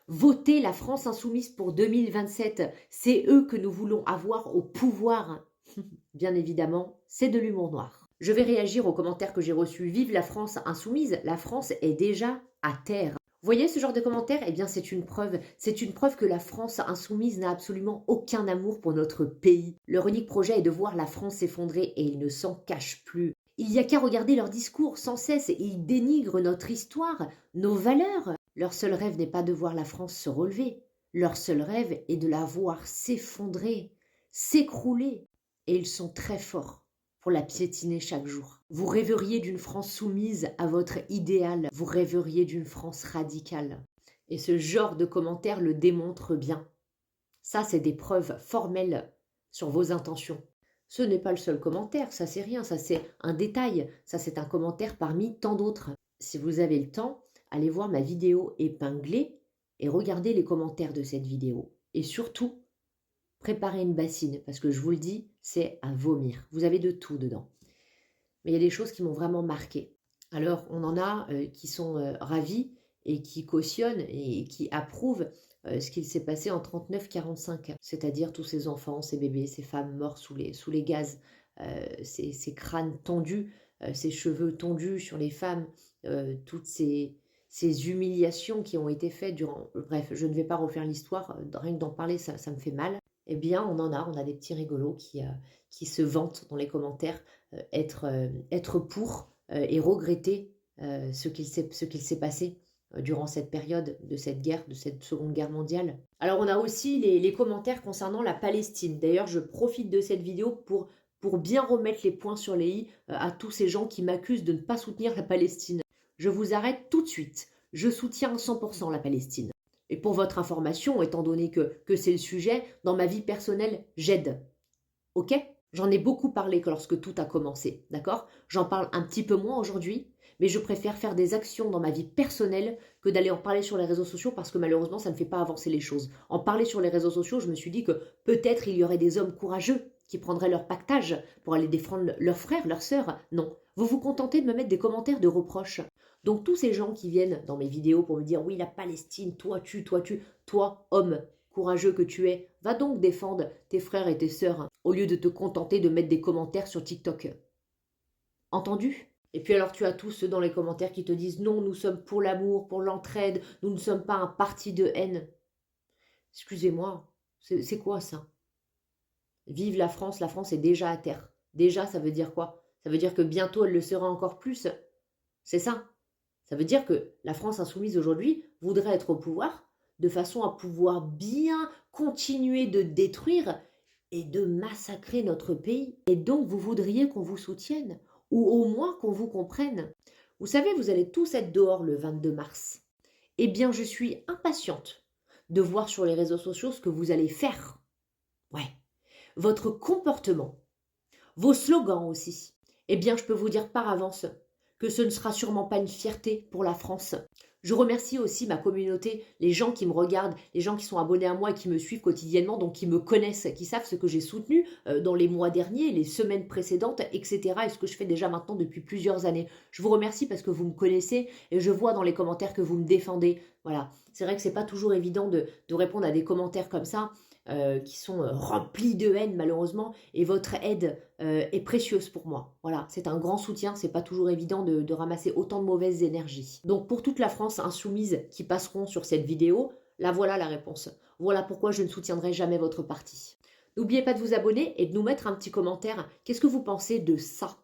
Votez la France insoumise pour 2027. C'est eux que nous voulons avoir au pouvoir. Bien évidemment, c'est de l'humour noir. Je vais réagir aux commentaires que j'ai reçus. Vive la France insoumise, la France est déjà à terre. Vous voyez ce genre de commentaires? Eh bien, c'est une preuve. C'est une preuve que la France insoumise n'a absolument aucun amour pour notre pays. Leur unique projet est de voir la France s'effondrer et ils ne s'en cachent plus. Il n'y a qu'à regarder leurs discours sans cesse et ils dénigrent notre histoire, nos valeurs. Leur seul rêve n'est pas de voir la France se relever. Leur seul rêve est de la voir s'effondrer, s'écrouler. Et ils sont très forts pour la piétiner chaque jour. Vous rêveriez d'une France soumise à votre idéal, vous rêveriez d'une France radicale. Et ce genre de commentaires le démontre bien. Ça, c'est des preuves formelles sur vos intentions. Ce n'est pas le seul commentaire, ça c'est rien, ça c'est un détail, ça c'est un commentaire parmi tant d'autres. Si vous avez le temps, allez voir ma vidéo épinglée et regardez les commentaires de cette vidéo. Et surtout, préparez une bassine, parce que je vous le dis, c'est à vomir. Vous avez de tout dedans. Mais il y a des choses qui m'ont vraiment marqué. Alors, on en a qui sont ravis et qui cautionnent et qui approuvent ce qu'il s'est passé en 39-45, c'est-à-dire tous ces enfants, ces bébés, ces femmes morts sous les gaz, ces crânes tendus, ces cheveux tondus sur les femmes, toutes ces humiliations qui ont été faites durant... Bref, je ne vais pas refaire l'histoire, rien que d'en parler, ça me fait mal. Eh bien, on a des petits rigolos qui se vantent dans les commentaires être pour et regretter ce qu'il s'est passé durant cette période de cette guerre, de cette Seconde Guerre mondiale. Alors, on a aussi les commentaires concernant la Palestine. D'ailleurs, je profite de cette vidéo pour bien remettre les points sur les i à tous ces gens qui m'accusent de ne pas soutenir la Palestine. Je vous arrête tout de suite. Je soutiens à 100% la Palestine. Et pour votre information, étant donné que c'est le sujet, dans ma vie personnelle, j'aide. Ok? J'en ai beaucoup parlé lorsque tout a commencé, d'accord? J'en parle un petit peu moins aujourd'hui, mais je préfère faire des actions dans ma vie personnelle que d'aller en parler sur les réseaux sociaux parce que malheureusement, ça ne fait pas avancer les choses. En parler sur les réseaux sociaux, je me suis dit que peut-être il y aurait des hommes courageux qui prendraient leur pactage pour aller défendre leurs frères, leurs sœurs. Non, vous vous contentez de me mettre des commentaires de reproches. Donc tous ces gens qui viennent dans mes vidéos pour me dire « Oui, la Palestine, toi, homme courageux que tu es, va donc défendre tes frères et tes sœurs au lieu de te contenter de mettre des commentaires sur TikTok. » Entendu? Et puis alors tu as tous ceux dans les commentaires qui te disent « Non, nous sommes pour l'amour, pour l'entraide, nous ne sommes pas un parti de haine. » Excusez-moi, c'est quoi ça? Vive la France est déjà à terre. Déjà, ça veut dire quoi? Ça veut dire que bientôt elle le sera encore plus. C'est ça. Ça veut dire que la France insoumise aujourd'hui voudrait être au pouvoir de façon à pouvoir bien continuer de détruire et de massacrer notre pays. Et donc, vous voudriez qu'on vous soutienne ou au moins qu'on vous comprenne. Vous savez, vous allez tous être dehors le 22 mars. Eh bien, je suis impatiente de voir sur les réseaux sociaux ce que vous allez faire. Ouais. Votre comportement, vos slogans aussi. Eh bien, je peux vous dire par avance que ce ne sera sûrement pas une fierté pour la France. Je remercie aussi ma communauté, les gens qui me regardent, les gens qui sont abonnés à moi et qui me suivent quotidiennement, donc qui me connaissent, qui savent ce que j'ai soutenu dans les mois derniers, les semaines précédentes, etc. et ce que je fais déjà maintenant depuis plusieurs années. Je vous remercie parce que vous me connaissez et je vois dans les commentaires que vous me défendez. Voilà, c'est vrai que c'est pas toujours évident de répondre à des commentaires comme ça. Qui sont remplis de haine malheureusement, et votre aide est précieuse pour moi. Voilà, c'est un grand soutien, c'est pas toujours évident de ramasser autant de mauvaises énergies. Donc pour toute la France insoumise qui passeront sur cette vidéo, là voilà la réponse. Voilà pourquoi je ne soutiendrai jamais votre parti. N'oubliez pas de vous abonner et de nous mettre un petit commentaire. Qu'est-ce que vous pensez de ça ?